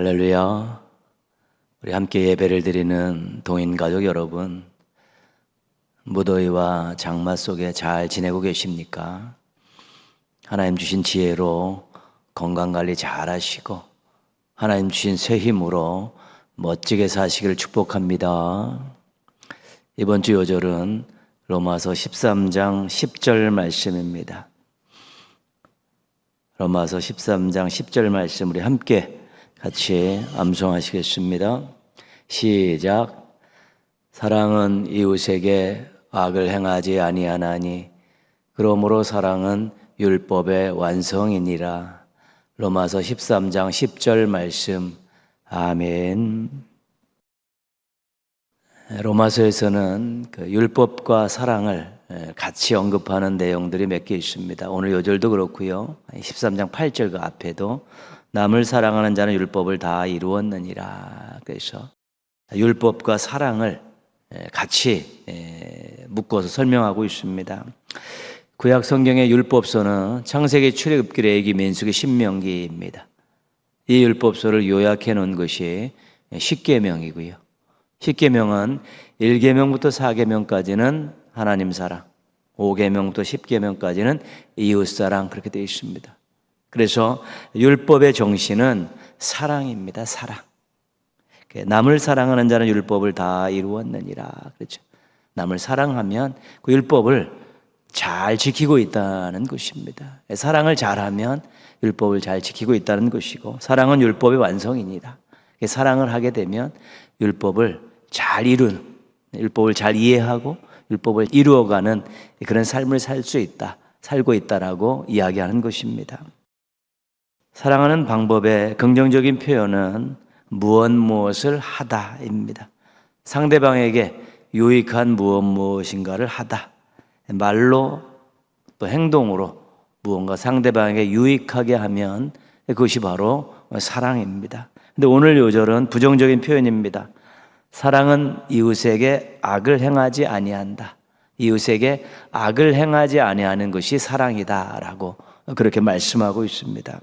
할렐루야. 우리 함께 예배를 드리는 동인 가족 여러분, 무더위와 장마 속에 잘 지내고 계십니까? 하나님 주신 지혜로 건강관리 잘 하시고 하나님 주신 새 힘으로 멋지게 사시기를 축복합니다. 이번 주 요절은 로마서 13장 10절 말씀입니다. 로마서 13장 10절 말씀 우리 함께 같이 암송하시겠습니다. 시작. 사랑은 이웃에게 악을 행하지 아니하나니 그러므로 사랑은 율법의 완성이니라. 로마서 13장 10절 말씀. 아멘. 로마서에서는 그 율법과 사랑을 같이 언급하는 내용들이 몇 개 있습니다. 오늘 요절도 그렇고요. 13장 8절 그 앞에도 남을 사랑하는 자는 율법을 다 이루었느니라. 그래서 율법과 사랑을 같이 묶어서 설명하고 있습니다. 구약 성경의 율법서는 창세기, 출애굽기, 레위기, 민수기, 신명기입니다. 이 율법서를 요약해 놓은 것이 십계명이고요. 십계명은 1계명부터 4계명까지는 하나님 사랑, 5계명부터 10계명까지는 이웃 사랑, 그렇게 되어 있습니다. 그래서 율법의 정신은 사랑입니다. 사랑. 남을 사랑하는 자는 율법을 다 이루었느니라. 그렇죠. 남을 사랑하면 그 율법을 잘 지키고 있다는 것입니다. 사랑을 잘하면 율법을 잘 지키고 있다는 것이고, 사랑은 율법의 완성이니라. 사랑을 하게 되면 율법을 잘 이루는, 율법을 잘 이해하고 율법을 이루어가는 그런 삶을 살 수 있다, 살고 있다라고 이야기하는 것입니다. 사랑하는 방법의 긍정적인 표현은 무엇을 하다입니다. 상대방에게 유익한 무엇인가를 하다. 말로 또 행동으로 무언가 상대방에게 유익하게 하면 그것이 바로 사랑입니다. 근데 오늘 요절은 부정적인 표현입니다. 사랑은 이웃에게 악을 행하지 아니한다. 이웃에게 악을 행하지 아니하는 것이 사랑이다라고 그렇게 말씀하고 있습니다.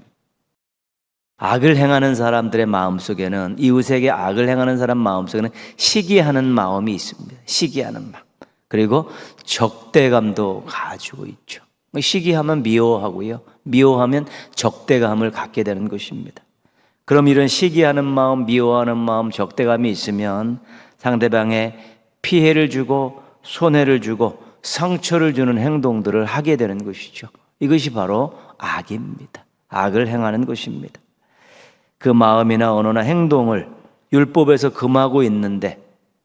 악을 행하는 사람들의 마음속에는, 이웃에게 악을 행하는 사람 마음속에는 시기하는 마음이 있습니다. 시기하는 마음. 그리고 적대감도 가지고 있죠. 시기하면 미워하고요. 미워하면 적대감을 갖게 되는 것입니다. 그럼 이런 시기하는 마음, 미워하는 마음, 적대감이 있으면 상대방에 피해를 주고 손해를 주고 상처를 주는 행동들을 하게 되는 것이죠. 이것이 바로 악입니다. 악을 행하는 것입니다. 그 마음이나 언어나 행동을 율법에서 금하고 있는데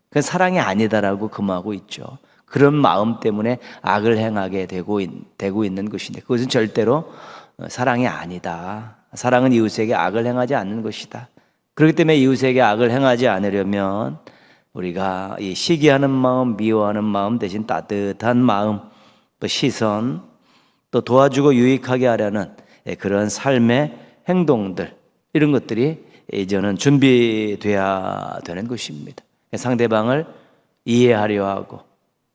그건 사랑이 아니다라고 금하고 있죠. 그런 마음 때문에 악을 행하게 되고 있는 것인데 그것은 절대로 사랑이 아니다. 사랑은 이웃에게 악을 행하지 않는 것이다. 그렇기 때문에 이웃에게 악을 행하지 않으려면 우리가 이 시기하는 마음, 미워하는 마음 대신 따뜻한 마음, 또 시선, 또 도와주고 유익하게 하려는 그런 삶의 행동들, 이런 것들이 이제는 준비돼야 되는 것입니다. 상대방을 이해하려 하고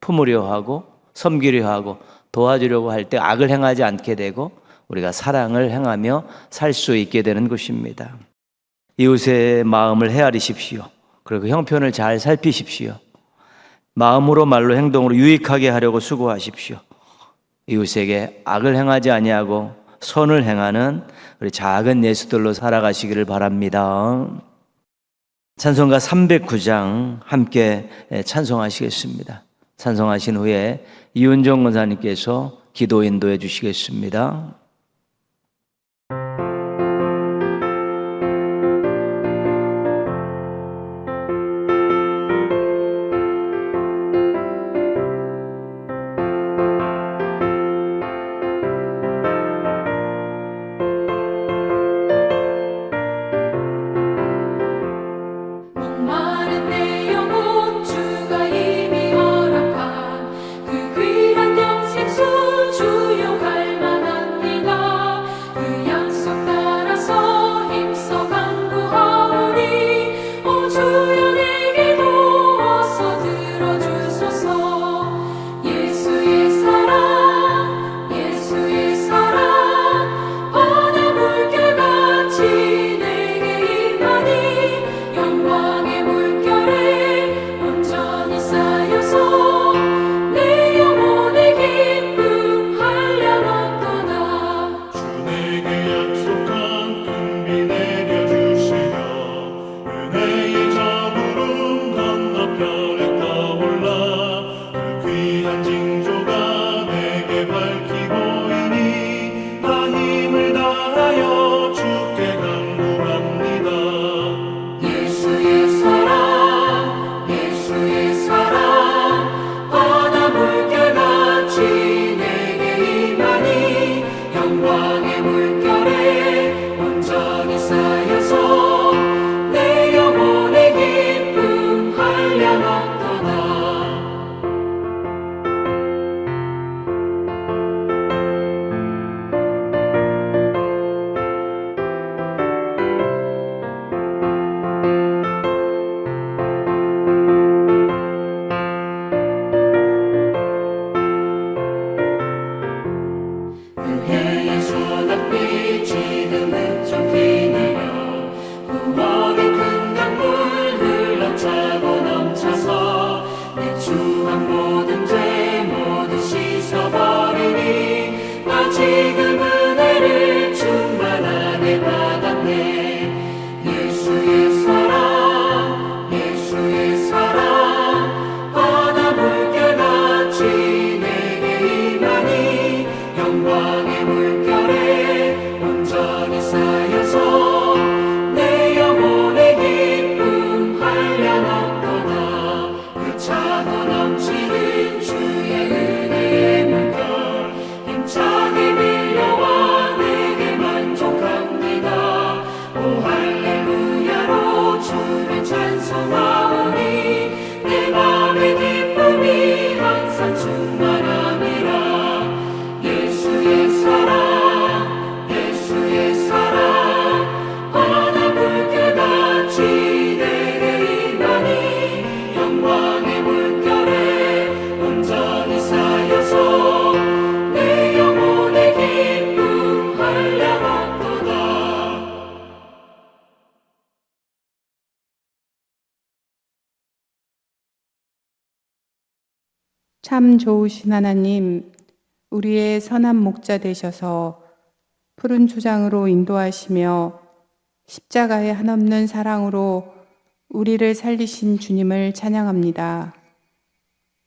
품으려 하고 섬기려 하고 도와주려고 할 때 악을 행하지 않게 되고 우리가 사랑을 행하며 살 수 있게 되는 것입니다. 이웃의 마음을 헤아리십시오. 그리고 형편을 잘 살피십시오. 마음으로 말로 행동으로 유익하게 하려고 수고하십시오. 이웃에게 악을 행하지 아니하고 선을 행하는 우리 작은 예수들로 살아가시기를 바랍니다. 찬송가 309장 함께 찬송하시겠습니다. 찬송하신 후에 이은정 권사님께서 기도 인도해 주시겠습니다. 주요 갈 만한 길 해의 소낙비 지금은 좀 비내려 구원의 큰 강물 흘러차고 넘쳐서 내 추한 모든 죄 모두 씻어버리니 나 지금 은혜를 충만하게 받았네. 예수의 사랑 예수의 사랑 바다 물결같이 내게 임하니 영광의 물결에 온전히 쌓여서 내 영혼의 기쁨 한량없도다. 그 차고 넘치는 주의 은혜의 물결 힘차게 밀려와 내게 만족합니다. 오 할렐루야로 주를 찬송하오니 내 맘의 기쁨이 항상 충만함이라. 예수의 사랑 예수의 사랑 바다 물결같이 내게 임하니 영광의 물결에 온전히 쌓여서 내 영혼의 기쁨 한량없도다. 참 좋으신 하나님, 우리의 선한 목자 되셔서 푸른 초장으로 인도하시며 십자가의 한없는 사랑으로 우리를 살리신 주님을 찬양합니다.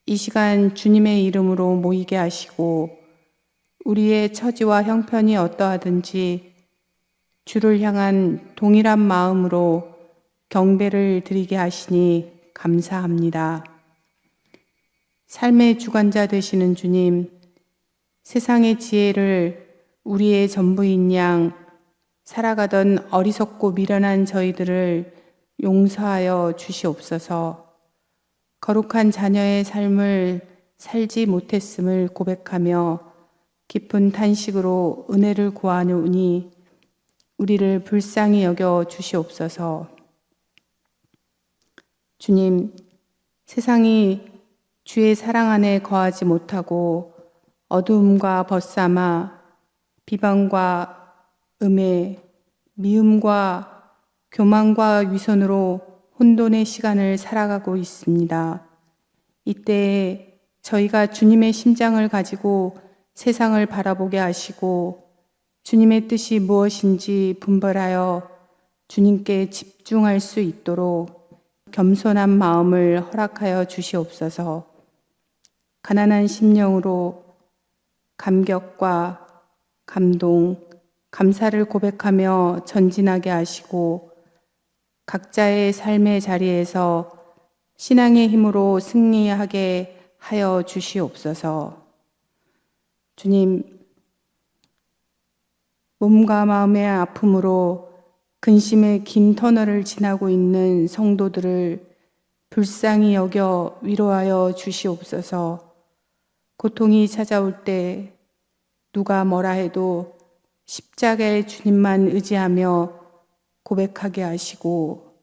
이 시간 주님의 이름으로 모이게 하시고 우리의 처지와 형편이 어떠하든지 주를 향한 동일한 마음으로 경배를 드리게 하시니 감사합니다. 삶의 주관자 되시는 주님, 세상의 지혜를 우리의 전부인 양 살아가던 어리석고 미련한 저희들을 용서하여 주시옵소서. 거룩한 자녀의 삶을 살지 못했음을 고백하며 깊은 탄식으로 은혜를 구하노니 우리를 불쌍히 여겨 주시옵소서. 주님, 세상이 주의 사랑 안에 거하지 못하고 어두움과 벗삼아 비방과 음해, 미움과 교만과 위선으로 혼돈의 시간을 살아가고 있습니다. 이때에 저희가 주님의 심장을 가지고 세상을 바라보게 하시고 주님의 뜻이 무엇인지 분별하여 주님께 집중할 수 있도록 겸손한 마음을 허락하여 주시옵소서. 가난한 심령으로 감격과 감동, 감사를 고백하며 전진하게 하시고 각자의 삶의 자리에서 신앙의 힘으로 승리하게 하여 주시옵소서. 주님, 몸과 마음의 아픔으로 근심의 긴 터널을 지나고 있는 성도들을 불쌍히 여겨 위로하여 주시옵소서. 고통이 찾아올 때 누가 뭐라 해도 십자가의 주님만 의지하며 고백하게 하시고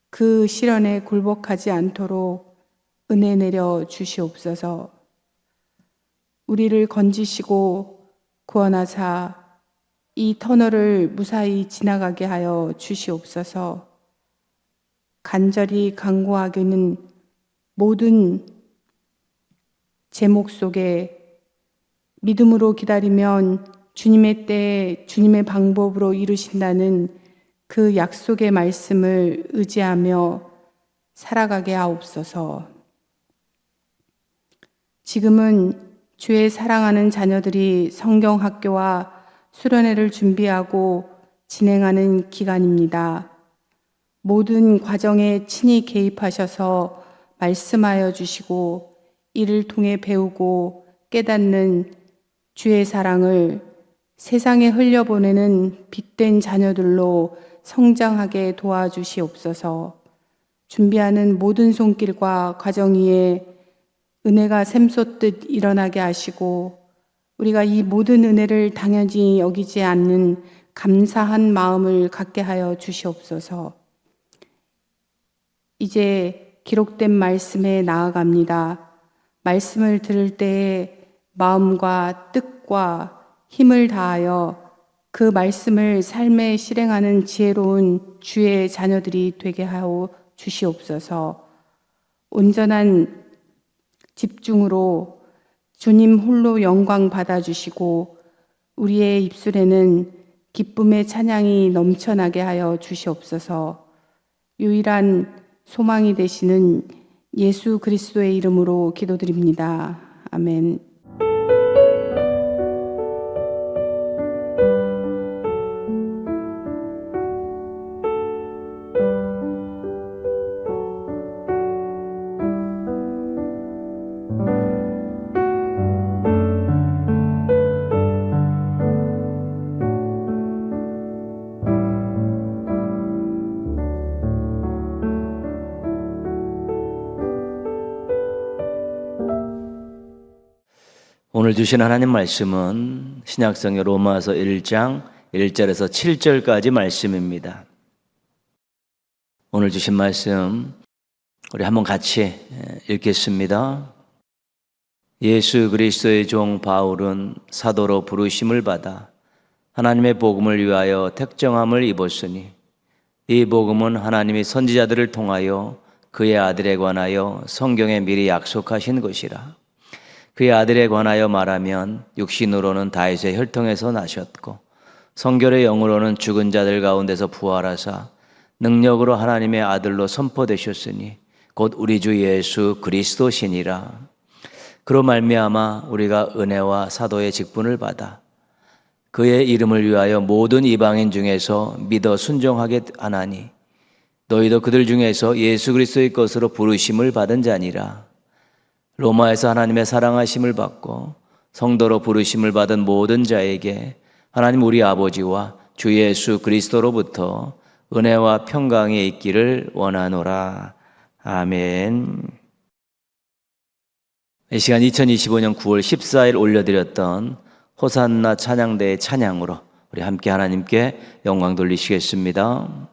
그 시련에 굴복하지 않도록 은혜 내려 주시옵소서. 우리를 건지시고 구원하사 이 터널을 무사히 지나가게 하여 주시옵소서. 간절히 간구하기는 모든 제목 속에 믿음으로 기다리면 주님의 때에 주님의 방법으로 이루신다는 그 약속의 말씀을 의지하며 살아가게 하옵소서. 지금은 주의 사랑하는 자녀들이 성경학교와 수련회를 준비하고 진행하는 기간입니다. 모든 과정에 친히 개입하셔서 말씀하여 주시고 이를 통해 배우고 깨닫는 주의 사랑을 세상에 흘려보내는 빛된 자녀들로 성장하게 도와주시옵소서. 준비하는 모든 손길과 과정 위에 은혜가 샘솟듯 일어나게 하시고 우리가 이 모든 은혜를 당연히 여기지 않는 감사한 마음을 갖게 하여 주시옵소서. 이제 기록된 말씀에 나아갑니다. 말씀을 들을 때에 마음과 뜻과 힘을 다하여 그 말씀을 삶에 실행하는 지혜로운 주의 자녀들이 되게 하여 주시옵소서. 온전한 집중으로 주님 홀로 영광 받아주시고 우리의 입술에는 기쁨의 찬양이 넘쳐나게 하여 주시옵소서. 유일한 소망이 되시는 예수 그리스도의 이름으로 기도드립니다. 아멘. 오늘 주신 하나님 말씀은 신약성경 로마서 1장 1절에서 7절까지 말씀입니다. 오늘 주신 말씀 우리 한번 같이 읽겠습니다. 예수 그리스도의 종 바울은 사도로 부르심을 받아 하나님의 복음을 위하여 택정함을 입었으니 이 복음은 하나님이 선지자들을 통하여 그의 아들에 관하여 성경에 미리 약속하신 것이라. 그의 아들에 관하여 말하면 육신으로는 다윗의 혈통에서 나셨고 성결의 영으로는 죽은 자들 가운데서 부활하사 능력으로 하나님의 아들로 선포되셨으니 곧 우리 주 예수 그리스도시니라. 그로 말미암아 우리가 은혜와 사도의 직분을 받아 그의 이름을 위하여 모든 이방인 중에서 믿어 순종하게 하나니 너희도 그들 중에서 예수 그리스도의 것으로 부르심을 받은 자니라. 로마에서 하나님의 사랑하심을 받고 성도로 부르심을 받은 모든 자에게 하나님 우리 아버지와 주 예수 그리스도로부터 은혜와 평강이 있기를 원하노라. 아멘. 이 시간 2025년 9월 14일 올려드렸던 호산나 찬양대의 찬양으로 우리 함께 하나님께 영광 돌리시겠습니다.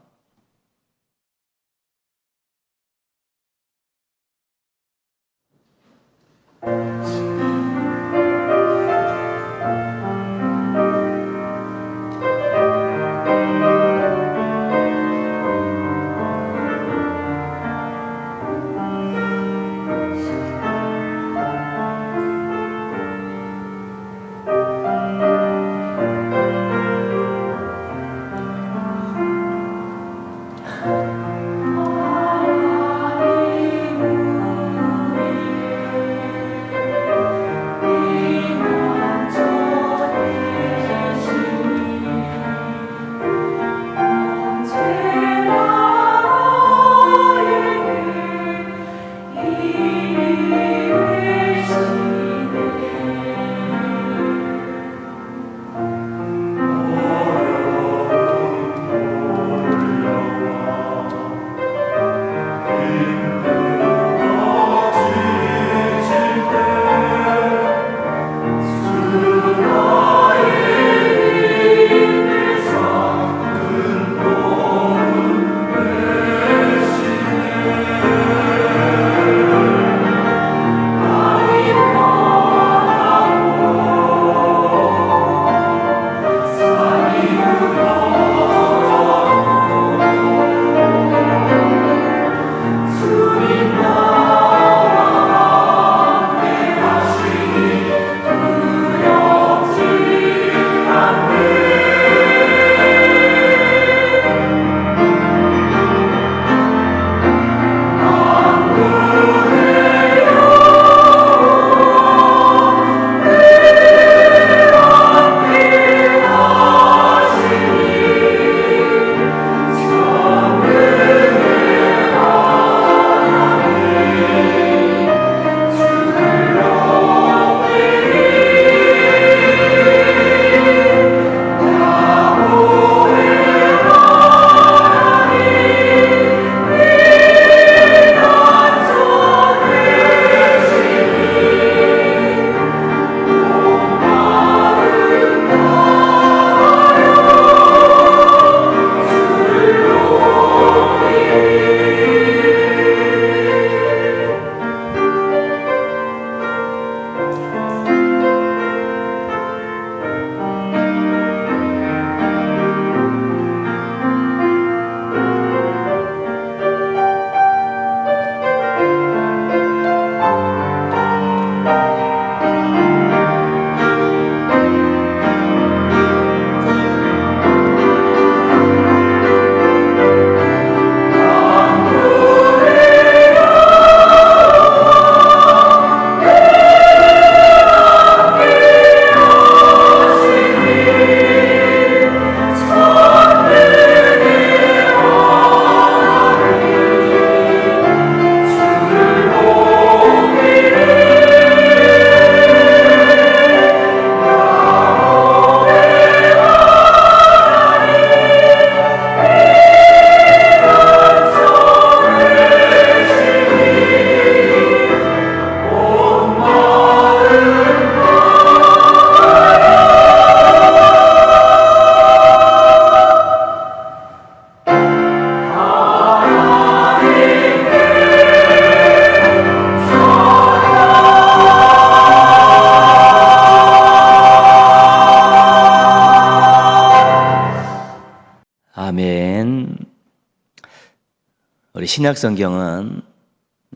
우리 신약 성경은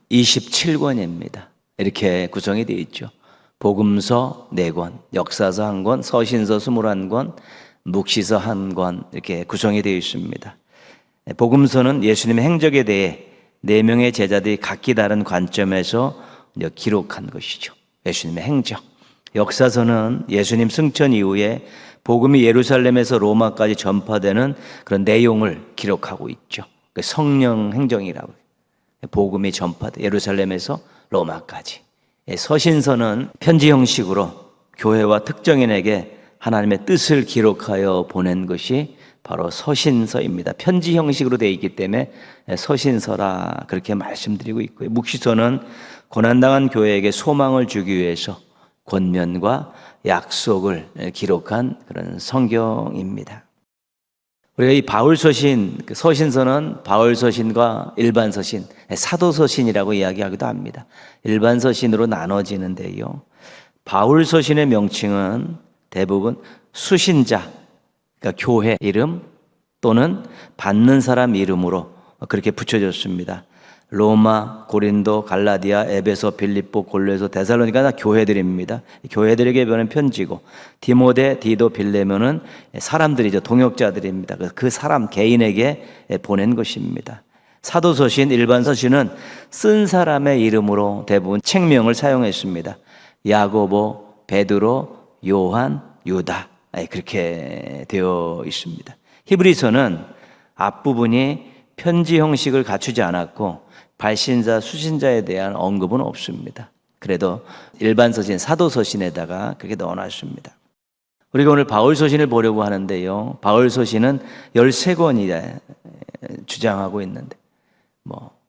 27권입니다. 이렇게 구성이 되어 있죠. 복음서 4권, 역사서 1권, 서신서 21권, 묵시서 1권 이렇게 구성이 되어 있습니다. 복음서는 예수님의 행적에 대해 4명의 제자들이 각기 다른 관점에서 기록한 것이죠. 예수님의 행적. 역사서는 예수님 승천 이후에 복음이 예루살렘에서 로마까지 전파되는 그런 내용을 기록하고 있죠. 성령 행정이라고. 복음이 전파돼 예루살렘에서 로마까지. 서신서는 편지 형식으로 교회와 특정인에게 하나님의 뜻을 기록하여 보낸 것이 바로 서신서입니다. 편지 형식으로 되어 있기 때문에 서신서라 그렇게 말씀드리고 있고요. 묵시서는 고난당한 교회에게 소망을 주기 위해서 권면과 약속을 기록한 그런 성경입니다. 우리가 이 바울서신, 서신서는 바울서신과 일반서신, 사도서신이라고 이야기하기도 합니다. 일반서신으로 나눠지는데요. 바울서신의 명칭은 대부분 수신자, 그러니까 교회 이름 또는 받는 사람 이름으로 그렇게 붙여졌습니다. 로마, 고린도, 갈라디아, 에베소, 빌립보, 골로새, 데살로니가 다 교회들입니다. 교회들에게 보낸 편지고 디모데, 디도, 빌레몬은 사람들이죠. 동역자들입니다. 그 사람 개인에게 보낸 것입니다. 사도서신, 일반서신은 쓴 사람의 이름으로 대부분 책명을 사용했습니다. 야고보, 베드로, 요한, 유다 그렇게 되어 있습니다. 히브리서는 앞부분이 편지 형식을 갖추지 않았고 발신자, 수신자에 대한 언급은 없습니다. 그래도 일반서신, 사도서신에다가 그렇게 넣어놨습니다. 우리가 오늘 바울서신을 보려고 하는데요. 바울서신은 13권이 주장하고 있는데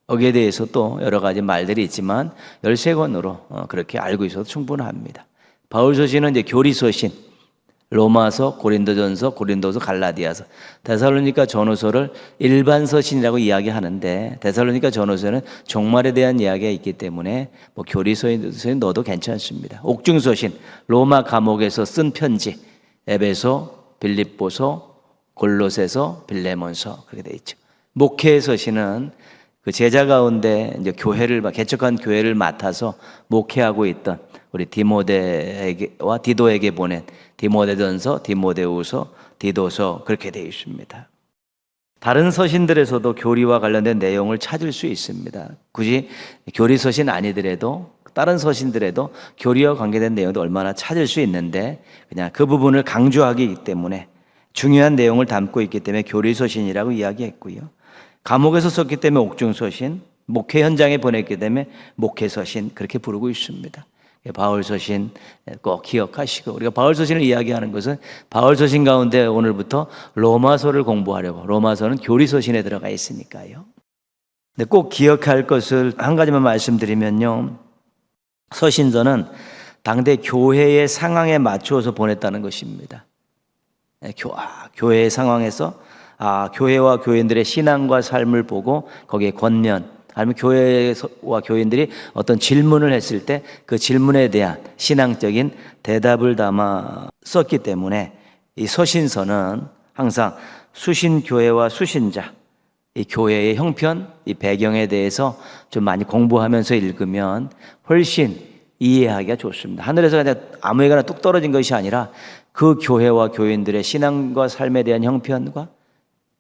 거기에 대해서 또 여러 가지 말들이 있지만 13권으로 그렇게 알고 있어도 충분합니다. 바울서신은 이제 교리서신, 로마서, 고린도전서, 고린도서, 갈라디아서, 데살로니가 전후서를 일반서신이라고 이야기하는데 데살로니가 전후서는 종말에 대한 이야기가 있기 때문에 교리서신 넣어도 괜찮습니다. 옥중서신, 로마 감옥에서 쓴 편지, 에베소, 빌립보서, 골로새서, 빌레몬서 그렇게 돼 있죠. 목회서신은 그 제자 가운데 이제 개척한 교회를 맡아서 목회하고 있던 우리 디모데와 디도에게 보낸 디모데전서, 디모데후서, 디도서 그렇게 되어 있습니다. 다른 서신들에서도 교리와 관련된 내용을 찾을 수 있습니다. 굳이 교리서신 아니더라도 다른 서신들에도 교리와 관계된 내용도 얼마나 찾을 수 있는데 그냥 그 부분을 강조하기 때문에 중요한 내용을 담고 있기 때문에 교리서신이라고 이야기했고요. 감옥에서 썼기 때문에 옥중서신, 목회 현장에 보냈기 때문에 목회서신 그렇게 부르고 있습니다. 바울서신 꼭 기억하시고 우리가 바울서신을 이야기하는 것은 바울서신 가운데 오늘부터 로마서를 공부하려고 로마서는 교리서신에 들어가 있으니까요. 근데 꼭 기억할 것을 한 가지만 말씀드리면요. 서신서는 당대 교회의 상황에 맞추어서 보냈다는 것입니다. 교회의 상황에서 교회와 교인들의 신앙과 삶을 보고 거기에 권면 아니면 교회와 교인들이 어떤 질문을 했을 때 그 질문에 대한 신앙적인 대답을 담아 썼기 때문에 이 서신서는 항상 수신교회와 수신자, 이 교회의 형편, 이 배경에 대해서 좀 많이 공부하면서 읽으면 훨씬 이해하기가 좋습니다. 하늘에서 그냥 아무에게나 뚝 떨어진 것이 아니라 그 교회와 교인들의 신앙과 삶에 대한 형편과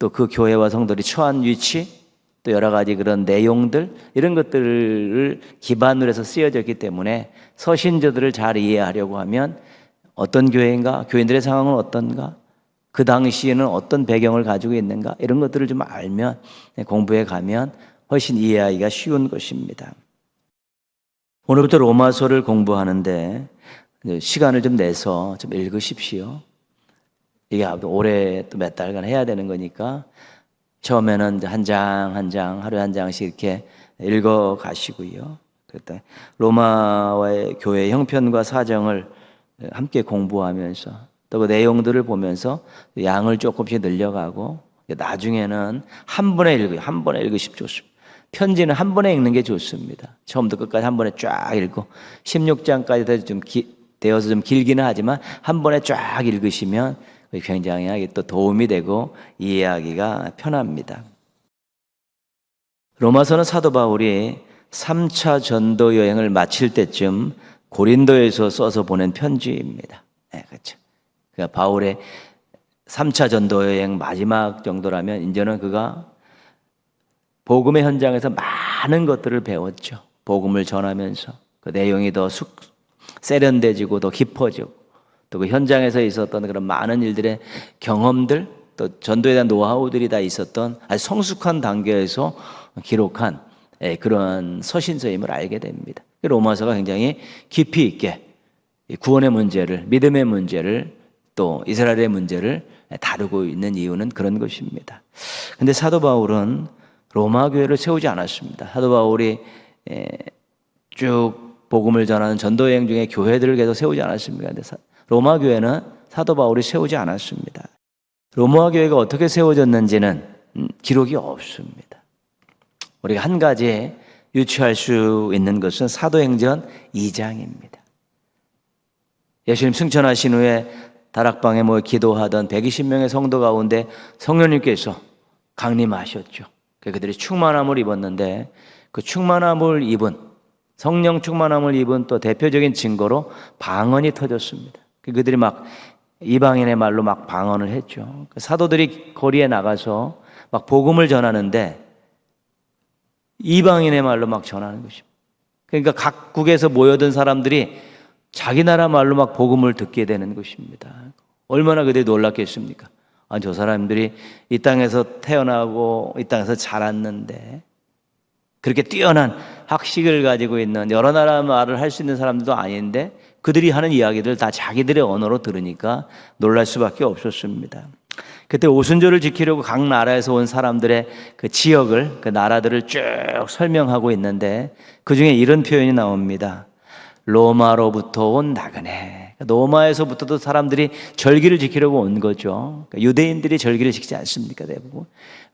또 그 교회와 성도들이 처한 위치 또 여러 가지 그런 내용들 이런 것들을 기반으로 해서 쓰여졌기 때문에 서신저들을 잘 이해하려고 하면 어떤 교회인가, 교인들의 상황은 어떤가, 그 당시에는 어떤 배경을 가지고 있는가 이런 것들을 좀 알면 공부해 가면 훨씬 이해하기가 쉬운 것입니다. 오늘부터 로마서를 공부하는데 시간을 좀 내서 좀 읽으십시오. 이게 올해 또 몇 달간 해야 되는 거니까 처음에는 한 장 한 장 하루에 한 장씩 이렇게 읽어 가시고요. 그때 로마와의 교회의 형편과 사정을 함께 공부하면서 또 그 내용들을 보면서 양을 조금씩 늘려가고 나중에는 한 번에 읽어요. 한 번에 읽으시면 좋습니다. 편지는 한 번에 읽는 게 좋습니다. 처음부터 끝까지 한 번에 쫙 읽고 16장까지 좀 되어서 좀 길기는 하지만 한 번에 쫙 읽으시면 굉장히 또 도움이 되고 이해하기가 편합니다. 로마서는 사도 바울이 3차 전도 여행을 마칠 때쯤 고린도에서 써서 보낸 편지입니다. 네, 그렇죠. 그러니까 바울의 3차 전도 여행 마지막 정도라면 이제는 그가 복음의 현장에서 많은 것들을 배웠죠. 복음을 전하면서 그 내용이 더 세련돼지고 더 깊어지고 또 그 현장에서 있었던 그런 많은 일들의 경험들 또 전도에 대한 노하우들이 다 있었던 아주 성숙한 단계에서 기록한 그런 서신서임을 알게 됩니다. 로마서가 굉장히 깊이 있게 구원의 문제를, 믿음의 문제를 또 이스라엘의 문제를 다루고 있는 이유는 그런 것입니다. 그런데 사도 바울은 로마 교회를 세우지 않았습니다. 사도 바울이 쭉 복음을 전하는 전도 여행 중에 교회들을 계속 세우지 않았습니다. 근데 로마 교회는 사도 바울이 세우지 않았습니다. 로마 교회가 어떻게 세워졌는지는 기록이 없습니다. 우리가 한 가지 유추할 수 있는 것은 사도행전 2장입니다. 예수님 승천하신 후에 다락방에 모여 기도하던 120명의 성도 가운데 성령님께서 강림하셨죠. 그들이 충만함을 입었는데 그 충만함을 입은 성령 충만함을 입은 또 대표적인 증거로 방언이 터졌습니다. 그들이 막 이방인의 말로 막 방언을 했죠. 사도들이 거리에 나가서 막 복음을 전하는데 이방인의 말로 막 전하는 것입니다. 그러니까 각국에서 모여든 사람들이 자기 나라 말로 막 복음을 듣게 되는 것입니다. 얼마나 그들이 놀랐겠습니까? 아, 저 사람들이 이 땅에서 태어나고 이 땅에서 자랐는데 그렇게 뛰어난 학식을 가지고 있는 여러 나라 말을 할 수 있는 사람들도 아닌데 그들이 하는 이야기들 다 자기들의 언어로 들으니까 놀랄 수밖에 없었습니다. 그때 오순절을 지키려고 각 나라에서 온 사람들의 그 지역을, 그 나라들을 쭉 설명하고 있는데 그 중에 이런 표현이 나옵니다. 로마로부터 온 나그네. 로마에서부터도 사람들이 절기를 지키려고 온 거죠. 유대인들이 절기를 지키지 않습니까, 대부분?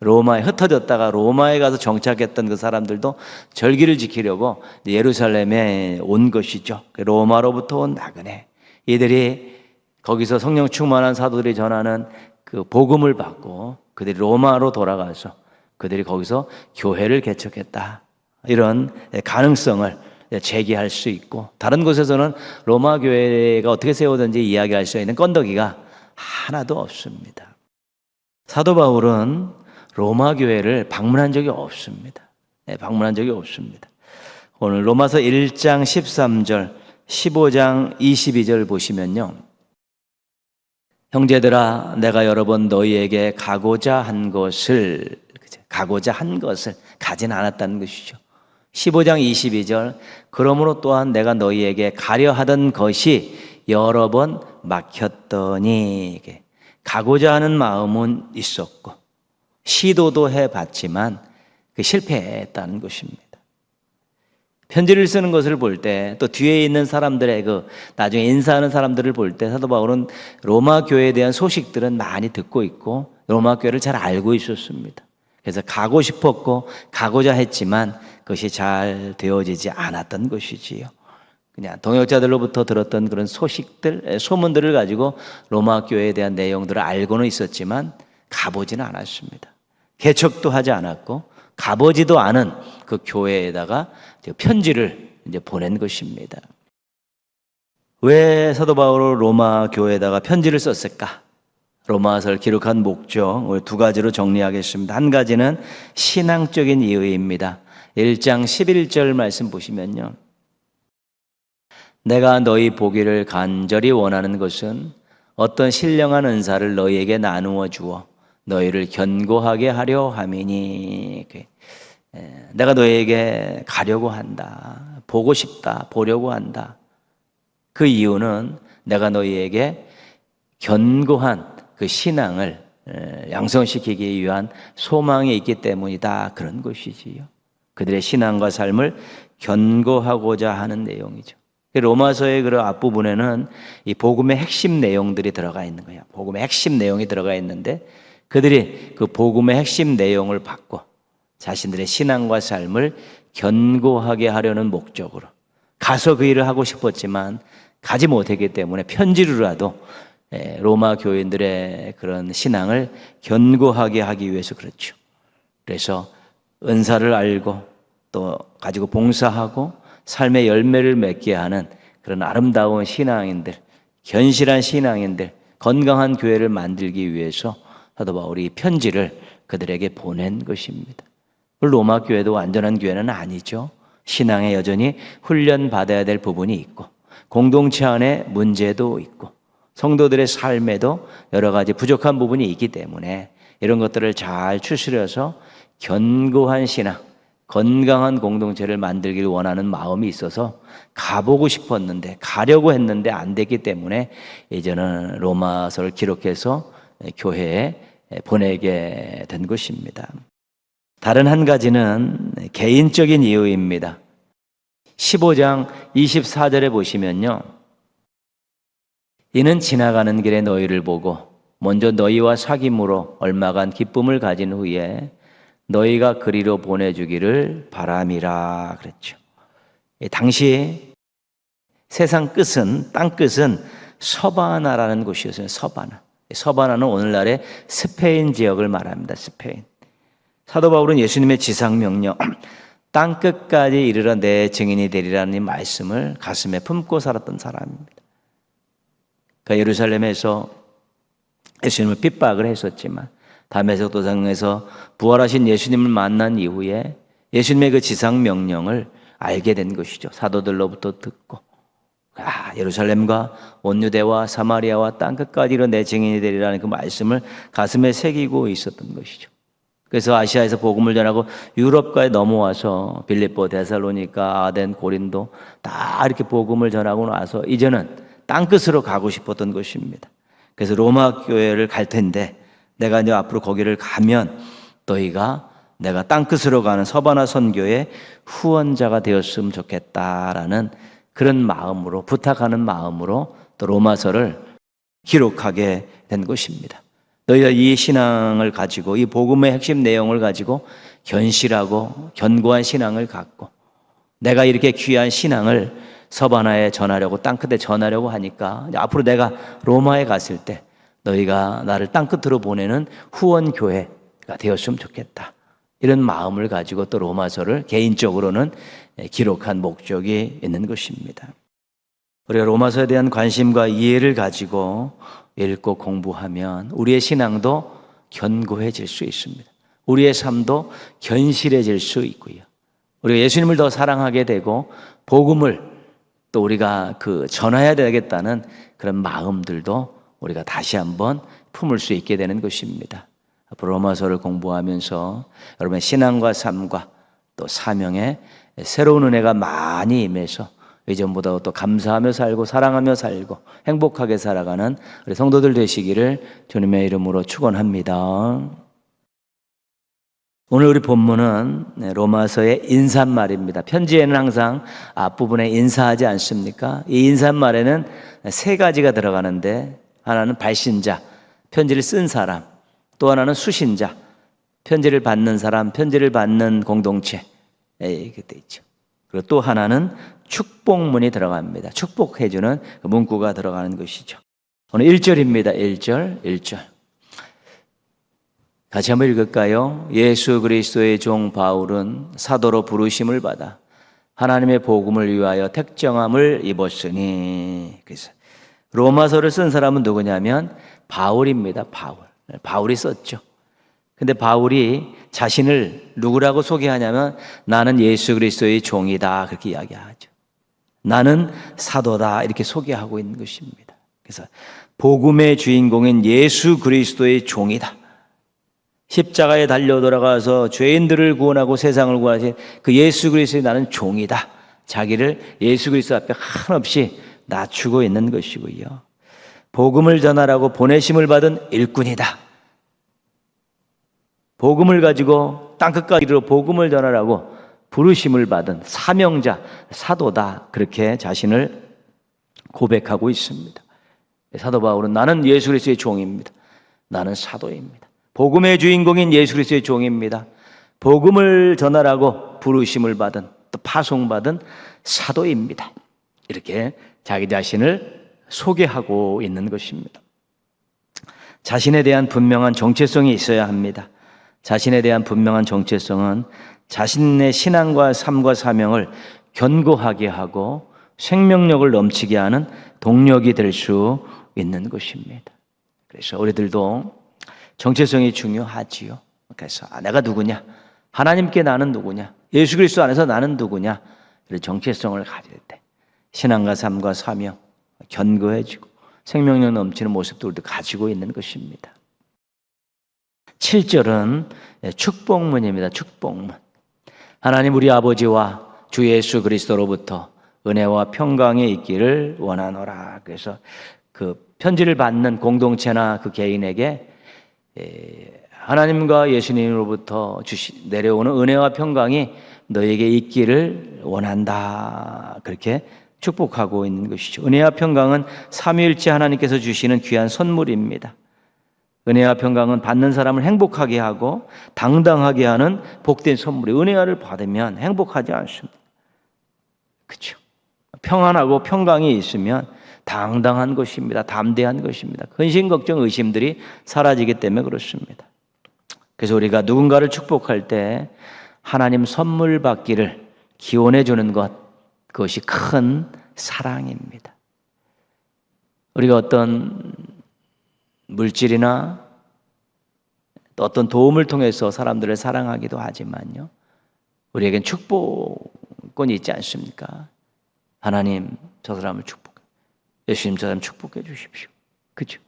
로마에 흩어졌다가 로마에 가서 정착했던 그 사람들도 절기를 지키려고 예루살렘에 온 것이죠. 로마로부터 온 나그네. 이들이 거기서 성령 충만한 사도들이 전하는 그 복음을 받고 그들이 로마로 돌아가서 그들이 거기서 교회를 개척했다. 이런 가능성을 제기할 수 있고 다른 곳에서는 로마 교회가 어떻게 세워졌는지 이야기할 수 있는 건더기가 하나도 없습니다. 사도 바울은 로마 교회를 방문한 적이 없습니다. 방문한 적이 없습니다. 오늘 로마서 1장 13절 15장 22절 보시면요. 형제들아 내가 여러 번 너희에게 가고자 한 것을 가진 않았다는 것이죠. 15장 22절 그러므로 또한 내가 너희에게 가려 하던 것이 여러 번 막혔더니 가고자 하는 마음은 있었고 시도도 해봤지만 실패했다는 것입니다. 편지를 쓰는 것을 볼 때 또 뒤에 있는 사람들의 나중에 인사하는 사람들을 볼 때 사도 바울은 로마 교회에 대한 소식들은 많이 듣고 있고 로마 교회를 잘 알고 있었습니다. 그래서 가고 싶었고 가고자 했지만 그것이 잘 되어지지 않았던 것이지요. 그냥 동역자들로부터 들었던 그런 소식들, 소문들을 가지고 로마 교회에 대한 내용들을 알고는 있었지만 가보지는 않았습니다. 개척도 하지 않았고 가보지도 않은 그 교회에다가 편지를 이제 보낸 것입니다. 왜 사도 바울은 로마 교회에다가 편지를 썼을까? 로마서를 기록한 목적 두 가지로 정리하겠습니다. 한 가지는 신앙적인 이유입니다. 1장 11절 말씀 보시면요. 내가 너희 보기를 간절히 원하는 것은 어떤 신령한 은사를 너희에게 나누어 주어 너희를 견고하게 하려 함이니. 내가 너희에게 가려고 한다. 보고 싶다. 보려고 한다. 그 이유는 내가 너희에게 견고한 그 신앙을 양성시키기 위한 소망이 있기 때문이다. 그런 것이지요. 그들의 신앙과 삶을 견고하고자 하는 내용이죠. 로마서의 그 앞부분에는 이 복음의 핵심 내용들이 들어가 있는 거예요. 복음의 핵심 내용이 들어가 있는데 그들이 그 복음의 핵심 내용을 받고 자신들의 신앙과 삶을 견고하게 하려는 목적으로 가서 그 일을 하고 싶었지만 가지 못했기 때문에 편지로라도 로마 교인들의 그런 신앙을 견고하게 하기 위해서 그렇죠. 그래서 은사를 알고 또 가지고 봉사하고 삶의 열매를 맺게 하는 그런 아름다운 신앙인들, 견실한 신앙인들, 건강한 교회를 만들기 위해서 사도 바울이 편지를 그들에게 보낸 것입니다. 로마 교회도 완전한 교회는 아니죠. 신앙에 여전히 훈련받아야 될 부분이 있고 공동체 안에 문제도 있고 성도들의 삶에도 여러 가지 부족한 부분이 있기 때문에 이런 것들을 잘 추스려서 견고한 신앙, 건강한 공동체를 만들기를 원하는 마음이 있어서 가보고 싶었는데 가려고 했는데 안 됐기 때문에 이제는 로마서를 기록해서 교회에 보내게 된 것입니다. 다른 한 가지는 개인적인 이유입니다. 15장 24절에 보시면요. 이는 지나가는 길에 너희를 보고 먼저 너희와 사귐으로 얼마간 기쁨을 가진 후에 너희가 그리로 보내주기를 바람이라 그랬죠. 당시 세상 끝은, 땅 끝은 서바나라는 곳이었어요. 서바나. 서바나는 오늘날의 스페인 지역을 말합니다. 스페인. 사도 바울은 예수님의 지상명령 땅 끝까지 이르러 내 증인이 되리라는 이 말씀을 가슴에 품고 살았던 사람입니다. 그러니까 예루살렘에서 예수님을 핍박을 했었지만 다메섹 도상에서 부활하신 예수님을 만난 이후에 예수님의 그 지상명령을 알게 된 것이죠. 사도들로부터 듣고 예루살렘과 온 유대와 사마리아와 땅 끝까지 이르러 내 증인이 되리라는 그 말씀을 가슴에 새기고 있었던 것이죠. 그래서 아시아에서 복음을 전하고 유럽까지 넘어와서 빌립보, 데살로니가, 아덴, 고린도 다 이렇게 복음을 전하고 나서 이제는 땅끝으로 가고 싶었던 것입니다. 그래서 로마 교회를 갈 텐데 내가 이제 앞으로 거기를 가면 너희가 내가 땅끝으로 가는 서바나 선교의 후원자가 되었으면 좋겠다라는 그런 마음으로, 부탁하는 마음으로 또 로마서를 기록하게 된 것입니다. 너희가 이 신앙을 가지고 이 복음의 핵심 내용을 가지고 견실하고 견고한 신앙을 갖고 내가 이렇게 귀한 신앙을 서바나에 전하려고 땅끝에 전하려고 하니까 앞으로 내가 로마에 갔을 때 너희가 나를 땅끝으로 보내는 후원교회가 되었으면 좋겠다. 이런 마음을 가지고 또 로마서를 개인적으로는 기록한 목적이 있는 것입니다. 우리가 로마서에 대한 관심과 이해를 가지고 읽고 공부하면 우리의 신앙도 견고해질 수 있습니다. 우리의 삶도 견실해질 수 있고요. 우리가 예수님을 더 사랑하게 되고 복음을 또 우리가 전해야 되겠다는 그런 마음들도 우리가 다시 한번 품을 수 있게 되는 것입니다. 앞으로 로마서를 공부하면서 여러분의 신앙과 삶과 또 사명에 새로운 은혜가 많이 임해서 이전보다 또 감사하며 살고 사랑하며 살고 행복하게 살아가는 우리 성도들 되시기를 주님의 이름으로 축원합니다. 오늘 우리 본문은 로마서의 인사말입니다. 편지에는 항상 앞부분에 인사하지 않습니까? 이 인사말에는 세 가지가 들어가는데 하나는 발신자, 편지를 쓴 사람, 또 하나는 수신자, 편지를 받는 사람, 편지를 받는 공동체 이렇게 돼 있죠. 그리고 또 하나는 축복문이 들어갑니다. 축복해주는 그 문구가 들어가는 것이죠. 오늘 1절입니다. 1절. 같이 한번 읽을까요? 예수 그리스도의 종 바울은 사도로 부르심을 받아 하나님의 복음을 위하여 택정함을 입었으니. 그래서 로마서를 쓴 사람은 누구냐면 바울입니다. 바울이 썼죠. 근데 바울이 자신을 누구라고 소개하냐면 나는 예수 그리스도의 종이다 그렇게 이야기하죠. 나는 사도다 이렇게 소개하고 있는 것입니다. 그래서 복음의 주인공인 예수 그리스도의 종이다. 십자가에 달려 돌아가서 죄인들을 구원하고 세상을 구원하신 그 예수 그리스도의 나는 종이다. 자기를 예수 그리스도 앞에 한없이 낮추고 있는 것이고요. 복음을 전하라고 보내심을 받은 일꾼이다. 복음을 가지고 땅끝까지 이르러 복음을 전하라고 부르심을 받은 사명자, 사도다. 그렇게 자신을 고백하고 있습니다. 사도 바울은 나는 예수 그리스도의 종입니다. 나는 사도입니다. 복음의 주인공인 예수 그리스도의 종입니다. 복음을 전하라고 부르심을 받은 또 파송받은 사도입니다. 이렇게 자기 자신을 소개하고 있는 것입니다. 자신에 대한 분명한 정체성이 있어야 합니다. 자신에 대한 분명한 정체성은 자신의 신앙과 삶과 사명을 견고하게 하고 생명력을 넘치게 하는 동력이 될 수 있는 것입니다. 그래서 우리들도 정체성이 중요하지요. 그래서 내가 누구냐? 하나님께 나는 누구냐? 예수 그리스도 안에서 나는 누구냐? 이런 정체성을 가질 때 신앙과 삶과 사명 견고해지고 생명력 넘치는 모습도 우리도 가지고 있는 것입니다. 7절은 축복문입니다. 축복문. 하나님 우리 아버지와 주 예수 그리스도로부터 은혜와 평강이 있기를 원하노라. 그래서 그 편지를 받는 공동체나 그 개인에게 하나님과 예수님으로부터 내려오는 은혜와 평강이 너에게 있기를 원한다. 그렇게 축복하고 있는 것이죠. 은혜와 평강은 삼위일체 하나님께서 주시는 귀한 선물입니다. 은혜와 평강은 받는 사람을 행복하게 하고 당당하게 하는 복된 선물이 은혜를 받으면 행복하지 않습니다. 그렇죠? 평안하고 평강이 있으면 당당한 것입니다. 담대한 것입니다. 근심, 걱정, 의심들이 사라지기 때문에 그렇습니다. 그래서 우리가 누군가를 축복할 때 하나님 선물 받기를 기원해 주는 것, 그것이 큰 사랑입니다. 우리가 어떤 물질이나 또 어떤 도움을 통해서 사람들을 사랑하기도 하지만요, 우리에겐 축복권이 있지 않습니까? 하나님 저 사람을 축복해, 예수님 저 사람 축복해 주십시오. 그렇죠?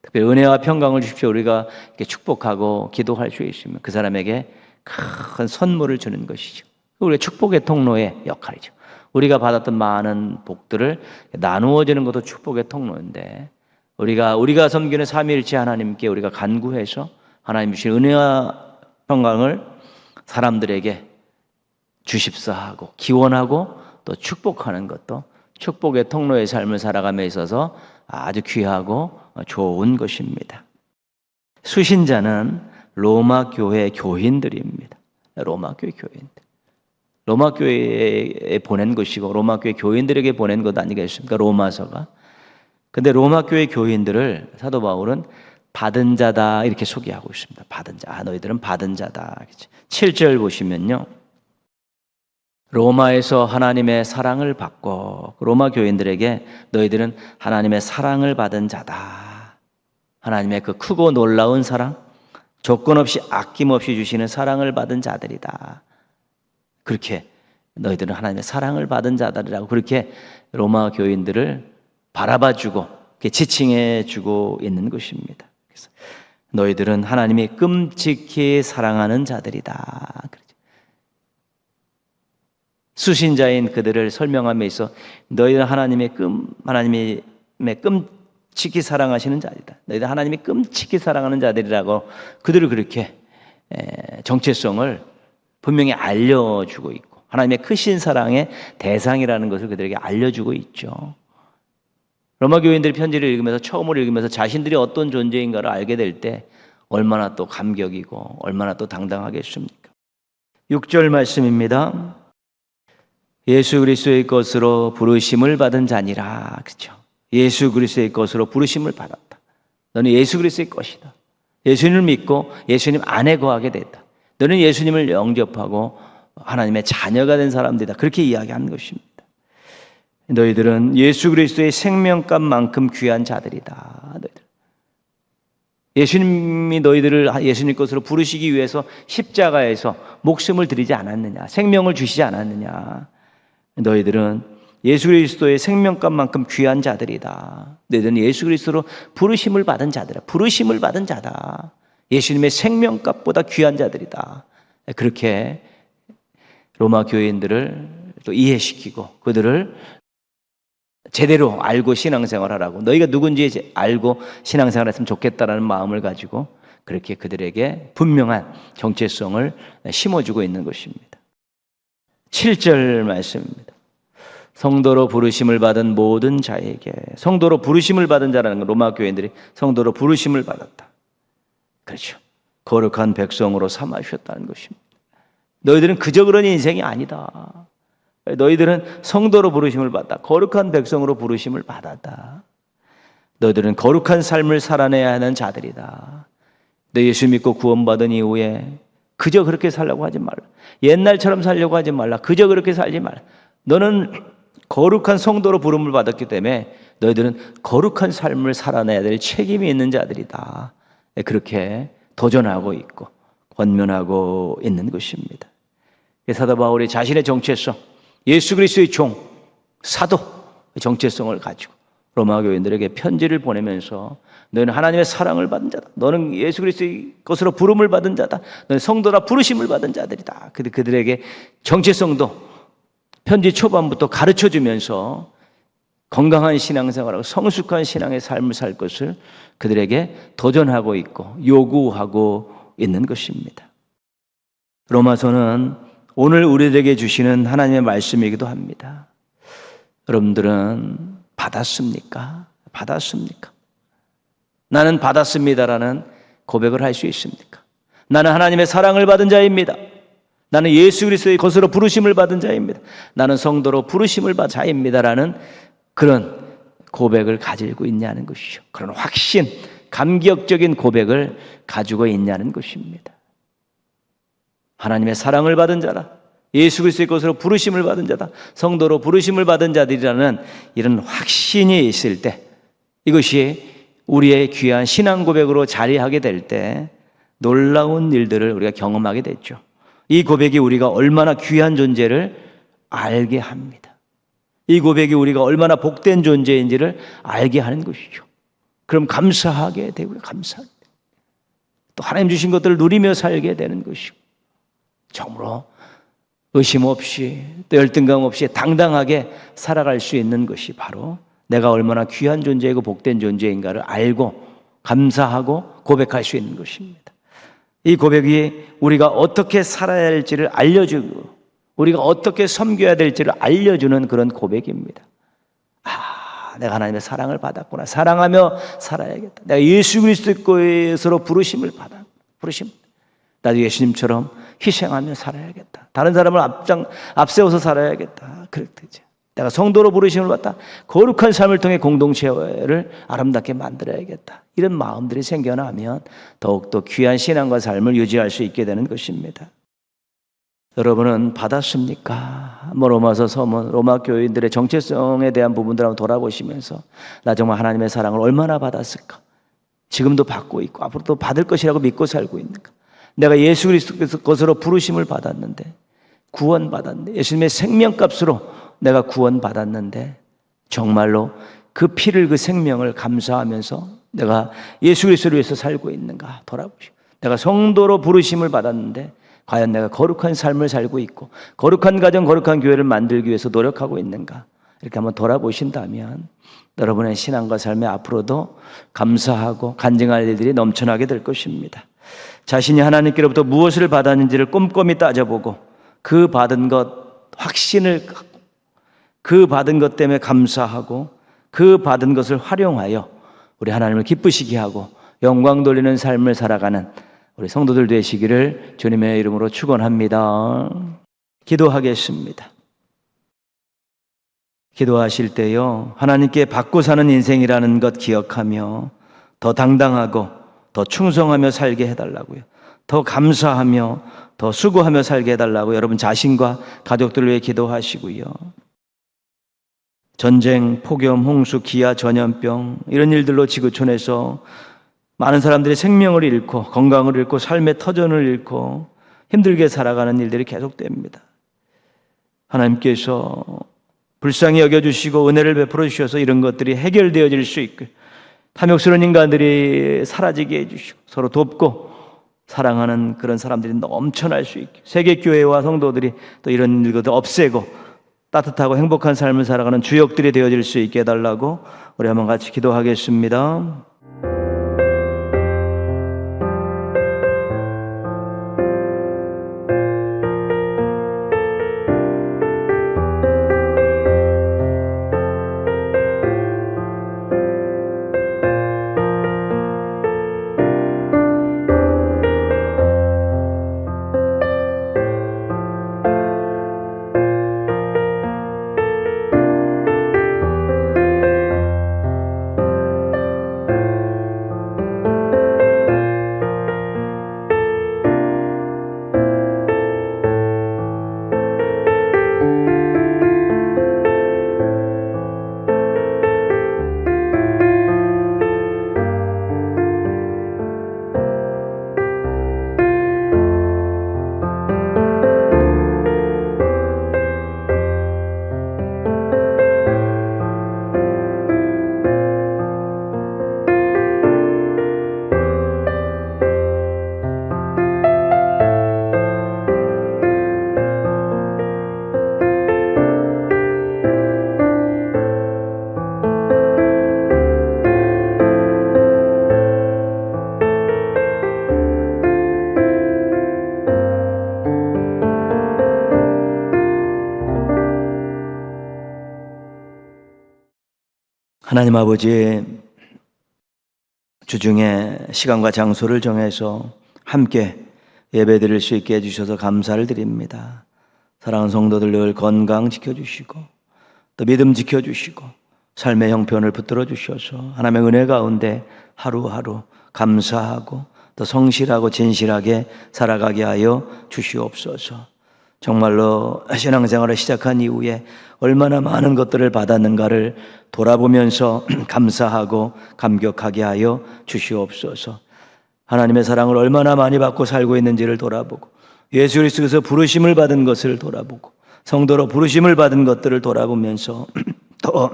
특별히 은혜와 평강을 주십시오. 우리가 이렇게 축복하고 기도할 수 있으면 그 사람에게 큰 선물을 주는 것이죠. 우리가 축복의 통로의 역할이죠. 우리가 받았던 많은 복들을 나누어 주는 것도 축복의 통로인데, 우리가 섬기는 삼위일체 하나님께 우리가 간구해서 하나님 주신 은혜와 평강을 사람들에게 주십사 하고 기원하고 또 축복하는 것도 축복의 통로의 삶을 살아감에 있어서 아주 귀하고 좋은 것입니다. 수신자는 로마 교회 교인들입니다. 로마 교회 교인들. 로마 교회에 보낸 것이고 로마 교회 교인들에게 보낸 것 아니겠습니까? 로마서가. 근데 로마 교회 교인들을 사도 바울은 받은 자다 이렇게 소개하고 있습니다. 받은 자. 너희들은 받은 자다. 7절 보시면요. 로마에서 하나님의 사랑을 받고 로마 교인들에게 너희들은 하나님의 사랑을 받은 자다. 하나님의 그 크고 놀라운 사랑, 조건 없이 아낌없이 주시는 사랑을 받은 자들이다. 그렇게 너희들은 하나님의 사랑을 받은 자들이라고 그렇게 로마 교인들을 바라봐주고 지칭해주고 있는 것입니다. 그래서 너희들은 하나님이 끔찍히 사랑하는 자들이다. 수신자인 그들을 설명함에 있어 너희는 하나님의 끔찍히 사랑하시는 자들이다. 너희들 하나님이 끔찍히 사랑하는 자들이라고 그들을 그렇게 정체성을 분명히 알려주고 있고 하나님의 크신 사랑의 대상이라는 것을 그들에게 알려주고 있죠. 로마 교인들이 편지를 읽으면서 처음으로 읽으면서 자신들이 어떤 존재인가를 알게 될 때 얼마나 또 감격이고 얼마나 또 당당하겠습니까? 6절 말씀입니다. 예수 그리스도의 것으로 부르심을 받은 자니라. 그렇죠? 예수 그리스도의 것으로 부르심을 받았다. 너는 예수 그리스도의 것이다. 예수님을 믿고 예수님 안에 거하게 됐다. 너는 예수님을 영접하고 하나님의 자녀가 된 사람들이다. 그렇게 이야기하는 것입니다. 너희들은 예수 그리스도의 생명값만큼 귀한 자들이다. 예수님이 너희들을 예수님 것으로 부르시기 위해서 십자가에서 목숨을 드리지 않았느냐, 생명을 주시지 않았느냐. 너희들은 예수 그리스도의 생명값만큼 귀한 자들이다. 너희들은 예수 그리스도로 부르심을 받은 자들이다. 부르심을 받은 자다. 예수님의 생명값보다 귀한 자들이다. 그렇게 로마 교인들을 또 이해시키고 그들을 제대로 알고 신앙생활하라고, 너희가 누군지 알고 신앙생활했으면 좋겠다라는 마음을 가지고 그렇게 그들에게 분명한 정체성을 심어주고 있는 것입니다. 7절 말씀입니다. 성도로 부르심을 받은 모든 자에게, 성도로 부르심을 받은 자라는 건 로마 교인들이 성도로 부르심을 받았다. 그렇죠. 거룩한 백성으로 삼아주셨다는 것입니다. 너희들은 그저 그런 인생이 아니다. 너희들은 성도로 부르심을 받았다. 거룩한 백성으로 부르심을 받았다. 너희들은 거룩한 삶을 살아내야 하는 자들이다. 너 예수 믿고 구원받은 이후에 그저 그렇게 살려고 하지 말라. 옛날처럼 살려고 하지 말라. 그저 그렇게 살지 말라. 너는 거룩한 성도로 부름을 받았기 때문에 너희들은 거룩한 삶을 살아내야 될 책임이 있는 자들이다. 그렇게 도전하고 있고 권면하고 있는 것입니다. 사도 바울이 자신의 정체성, 예수 그리스도의 종, 사도 정체성을 가지고 로마 교인들에게 편지를 보내면서 너는 하나님의 사랑을 받은 자다. 너는 예수 그리스도의 것으로 부름을 받은 자다. 너는 성도라 부르심을 받은 자들이다. 그들에게 정체성도 편지 초반부터 가르쳐주면서 건강한 신앙생활하고 성숙한 신앙의 삶을 살 것을 그들에게 도전하고 있고 요구하고 있는 것입니다. 로마서는 오늘 우리에게 주시는 하나님의 말씀이기도 합니다. 여러분들은 받았습니까? 받았습니까? 나는 받았습니다라는 고백을 할 수 있습니까? 나는 하나님의 사랑을 받은 자입니다. 나는 예수 그리스도의 것으로 부르심을 받은 자입니다. 나는 성도로 부르심을 받은 자입니다라는 그런 고백을 가지고 있냐는 것이죠. 그런 확신, 감격적인 고백을 가지고 있냐는 것입니다. 하나님의 사랑을 받은 자라, 예수 그리스도의 것으로 부르심을 받은 자다, 성도로 부르심을 받은 자들이라는 이런 확신이 있을 때, 이것이 우리의 귀한 신앙 고백으로 자리하게 될 때 놀라운 일들을 우리가 경험하게 됐죠. 이 고백이 우리가 얼마나 귀한 존재를 알게 합니다. 이 고백이 우리가 얼마나 복된 존재인지를 알게 하는 것이죠. 그럼 감사하게 되고요. 감사하게. 또 하나님 주신 것들을 누리며 살게 되는 것이고, 정말로 의심 없이 또 열등감 없이 당당하게 살아갈 수 있는 것이 바로 내가 얼마나 귀한 존재이고 복된 존재인가를 알고 감사하고 고백할 수 있는 것입니다. 이 고백이 우리가 어떻게 살아야 할지를 알려주고 우리가 어떻게 섬겨야 될지를 알려주는 그런 고백입니다. 내가 하나님의 사랑을 받았구나. 사랑하며 살아야겠다. 내가 예수 그리스도의 것으로 부르심을 받아. 부르심. 나도 예수님처럼 희생하며 살아야겠다. 다른 사람을 앞세워서 살아야겠다. 그렇게 되죠. 내가 성도로 부르심을 받다. 거룩한 삶을 통해 공동체를 아름답게 만들어야겠다. 이런 마음들이 생겨나면 더욱더 귀한 신앙과 삶을 유지할 수 있게 되는 것입니다. 여러분은 받았습니까? 로마서 서문, 로마 교인들의 정체성에 대한 부분들 한번 돌아보시면서 나 정말 하나님의 사랑을 얼마나 받았을까? 지금도 받고 있고 앞으로도 받을 것이라고 믿고 살고 있는가? 내가 예수 그리스도께서 것으로 부르심을 받았는데, 구원받았는데, 예수님의 생명값으로 내가 구원받았는데 정말로 그 피를, 그 생명을 감사하면서 내가 예수 그리스도를 위해서 살고 있는가 돌아보시고, 내가 성도로 부르심을 받았는데 과연 내가 거룩한 삶을 살고 있고 거룩한 가정, 거룩한 교회를 만들기 위해서 노력하고 있는가, 이렇게 한번 돌아보신다면 여러분의 신앙과 삶에 앞으로도 감사하고 간증할 일들이 넘쳐나게 될 것입니다. 자신이 하나님께로부터 무엇을 받았는지를 꼼꼼히 따져보고 그 받은 것 확신을 갖고 그 받은 것 때문에 감사하고 그 받은 것을 활용하여 우리 하나님을 기쁘시게 하고 영광 돌리는 삶을 살아가는 우리 성도들 되시기를 주님의 이름으로 축원합니다. 기도하겠습니다. 기도하실 때요, 하나님께 받고 사는 인생이라는 것 기억하며 더 당당하고 더 충성하며 살게 해달라고요. 더 감사하며 더 수고하며 살게 해달라고 여러분 자신과 가족들을 위해 기도하시고요. 전쟁, 폭염, 홍수, 기아, 전염병 이런 일들로 지구촌에서 많은 사람들이 생명을 잃고 건강을 잃고 삶의 터전을 잃고 힘들게 살아가는 일들이 계속됩니다. 하나님께서 불쌍히 여겨주시고 은혜를 베풀어 주셔서 이런 것들이 해결되어질 수 있고 탐욕스러운 인간들이 사라지게 해주시고 서로 돕고 사랑하는 그런 사람들이 넘쳐날 수 있게, 세계교회와 성도들이 또 이런 일들을 없애고 따뜻하고 행복한 삶을 살아가는 주역들이 되어질 수 있게 해달라고 우리 한번 같이 기도하겠습니다. 하나님 아버지, 주중에 시간과 장소를 정해서 함께 예배드릴 수 있게 해주셔서 감사를 드립니다. 사랑하는 성도들 늘 건강 지켜주시고 또 믿음 지켜주시고 삶의 형편을 붙들어 주셔서 하나님의 은혜 가운데 하루하루 감사하고 또 성실하고 진실하게 살아가게 하여 주시옵소서. 정말로 신앙생활을 시작한 이후에 얼마나 많은 것들을 받았는가를 돌아보면서 감사하고 감격하게 하여 주시옵소서. 하나님의 사랑을 얼마나 많이 받고 살고 있는지를 돌아보고 예수 그리스도께서 부르심을 받은 것을 돌아보고 성도로 부르심을 받은 것들을 돌아보면서 또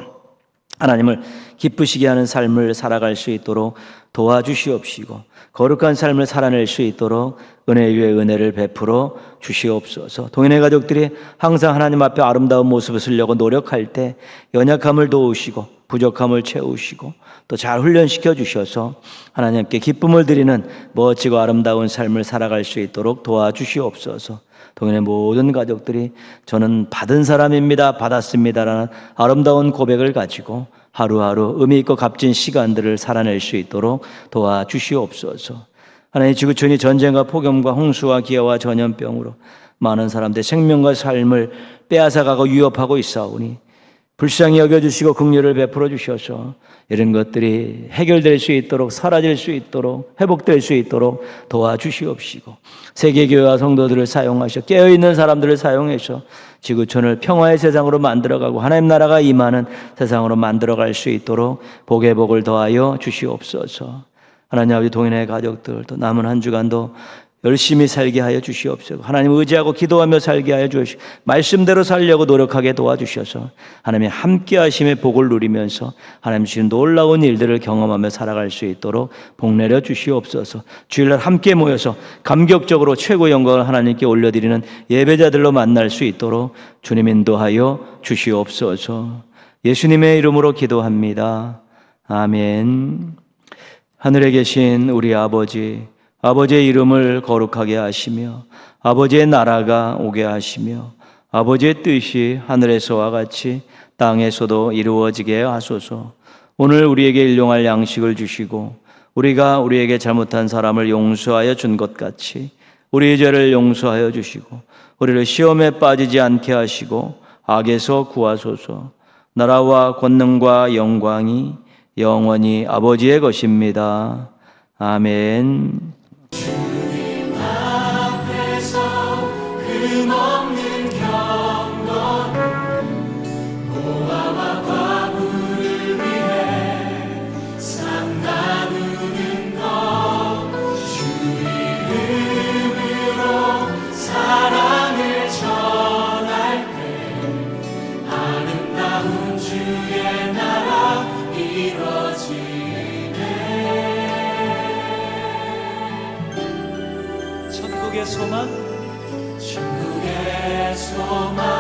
하나님을 기쁘시게 하는 삶을 살아갈 수 있도록 도와주시옵시고 거룩한 삶을 살아낼 수 있도록 은혜 위에 은혜를 베풀어 주시옵소서. 동인의 가족들이 항상 하나님 앞에 아름다운 모습을 쓰려고 노력할 때 연약함을 도우시고 부족함을 채우시고 또 잘 훈련시켜 주셔서 하나님께 기쁨을 드리는 멋지고 아름다운 삶을 살아갈 수 있도록 도와주시옵소서. 동인의 모든 가족들이 저는 받은 사람입니다, 받았습니다라는 아름다운 고백을 가지고 하루하루 의미 있고 값진 시간들을 살아낼 수 있도록 도와주시옵소서. 하나님, 지구촌이 전쟁과 폭염과 홍수와 기아와 전염병으로 많은 사람들의 생명과 삶을 빼앗아가고 위협하고 있사오니 불쌍히 여겨주시고 긍휼을 베풀어 주셔서 이런 것들이 해결될 수 있도록 사라질 수 있도록 회복될 수 있도록 도와주시옵시고 세계교회와 성도들을 사용하셔 깨어있는 사람들을 사용해서 지구촌을 평화의 세상으로 만들어가고 하나님 나라가 임하는 세상으로 만들어갈 수 있도록 복의 복을 더하여 주시옵소서. 하나님 아버지, 동인의 가족들 또 남은 한 주간도 열심히 살게 하여 주시옵소서. 하나님 의지하고 기도하며 살게 하여 주시옵소서. 말씀대로 살려고 노력하게 도와주셔서 하나님의 함께 하심의 복을 누리면서 하나님 주신 놀라운 일들을 경험하며 살아갈 수 있도록 복 내려 주시옵소서. 주일날 함께 모여서 감격적으로 최고 영광을 하나님께 올려드리는 예배자들로 만날 수 있도록 주님 인도하여 주시옵소서. 예수님의 이름으로 기도합니다. 아멘. 하늘에 계신 우리 아버지, 아버지의 이름을 거룩하게 하시며 아버지의 나라가 오게 하시며 아버지의 뜻이 하늘에서와 같이 땅에서도 이루어지게 하소서. 오늘 우리에게 일용할 양식을 주시고 우리가 우리에게 잘못한 사람을 용서하여 준 것 같이 우리의 죄를 용서하여 주시고 우리를 시험에 빠지지 않게 하시고 악에서 구하소서. 나라와 권능과 영광이 영원히 아버지의 것입니다. 아멘. 주님 앞에서 금없는 경건 고아와 과부를 위해 삶 나누는 것 주의 이름으로 사랑을 전할 때 아름다운 주의 나라 이루어지네. 천국의 소망, 천국의 소망.